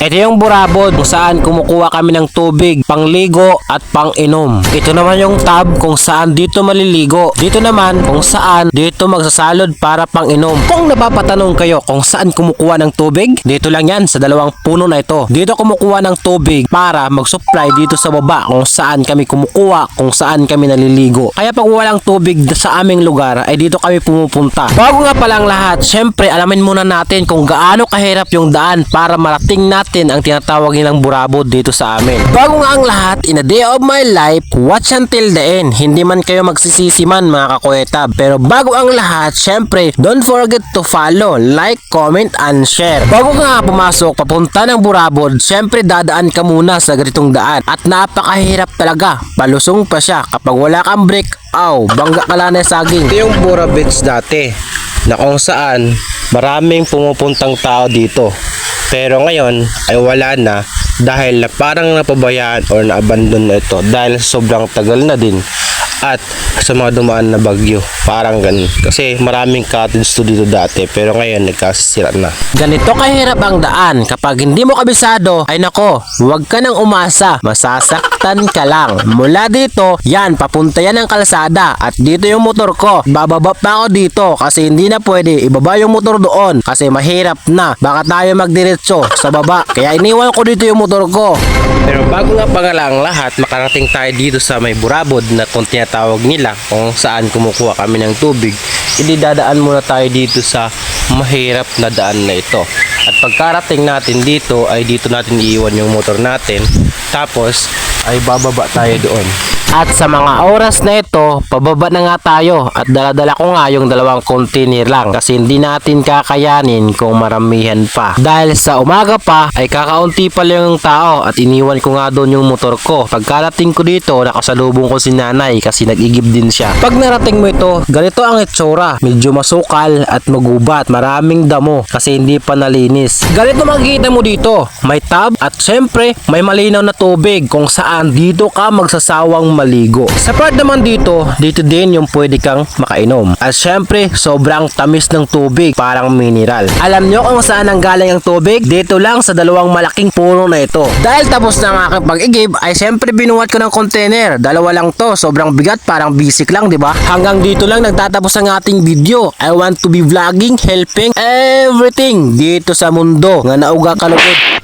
Ito yung burabod kung saan kumukuha kami ng tubig, pangligo at pang-inom. Ito naman yung tub kung saan dito maliligo. Dito naman kung saan dito magsasalod para pang-inom. Kung napapatanong kayo kung saan kumukuha ng tubig, dito lang yan sa dalawang puno na ito. Dito kumukuha ng tubig para mag-supply dito sa baba kung saan kami kumukuha, kung saan kami naliligo. Kaya pag walang tubig sa aming lugar ay dito kami pumupunta. Bago nga palang lahat, syempre alamin muna natin kung gaano kahirap yung daan para marating natin ang tinatawag nilang burabod dito sa amin. Bago nga ang lahat, in a day of my life, watch until the end. Hindi man kayo magsisisi man mga kakuetab. Pero bago ang lahat, syempre, don't forget to follow, like, comment, and share. Bago nga pumasok papunta ng burabod, syempre dadaan ka muna sa ganitong daan. At napakahirap talaga. Palusong pa siya. Kapag wala kang brake, bangga ka lang na saging. Ito yung Bura Beach dati na kung saan maraming pumupuntang tao dito. Pero ngayon ay wala na dahil na parang napabayaan or na-abandon na ito dahil sobrang tagal na din at sa mga dumaan na bagyo. Parang ganun. Kasi maraming cottage to dito dati pero ngayon nagkasisira na. Ganito kahirap ang daan. Kapag hindi mo kabisado, ay nako, huwag ka nang umasa. Masasaktan ka lang. Mula dito, yan, papunta yan ang kalsada. At dito yung motor ko. Bababa pa ako dito kasi hindi na pwede ibaba yung motor doon kasi mahirap na. Baka tayo magdiretso sa baba. Kaya iniwan ko dito yung motor ko. Pero bago nga pa nga lang lahat, makarating tayo dito sa may burabod na kung tinatawag nila kung saan kumukuha kami ng tubig. Ididadaan muna tayo dito sa mahirap na daan na ito. At pagkarating natin dito ay dito natin iiwan yung motor natin. Tapos ay bababa tayo doon. At sa mga oras na ito, pababa na nga tayo at daladala ko nga yung dalawang container lang kasi hindi natin kakayanin kung maramihan pa. Dahil sa umaga pa ay kakaunti pa lang yung tao at iniwan ko nga doon yung motor ko. Pagkarating ko dito, nakasalubong ko si nanay kasi nag-igib din siya. Pag narating mo ito, ganito ang itsura. Medyo masukal at magubat. Maraming damo kasi hindi pa nalinis. Ganito makikita mo dito. May tub at syempre may malinaw na tubig kung saan dito ka magsasawang maligo. Sa part naman dito din yung pwede kang makainom. At syempre, sobrang tamis ng tubig, parang mineral. Alam nyo kung saan ang galing ang tubig? Dito lang sa dalawang malaking puno na ito. Dahil tapos na ang aking pag-igib, ay syempre binuhat ko ng container. Dalawa lang to, sobrang bigat, parang basic lang, di ba? Hanggang dito lang nagtatapos ang ating video. I want to be vlogging, helping everything dito sa mundo nga nauga kalugod.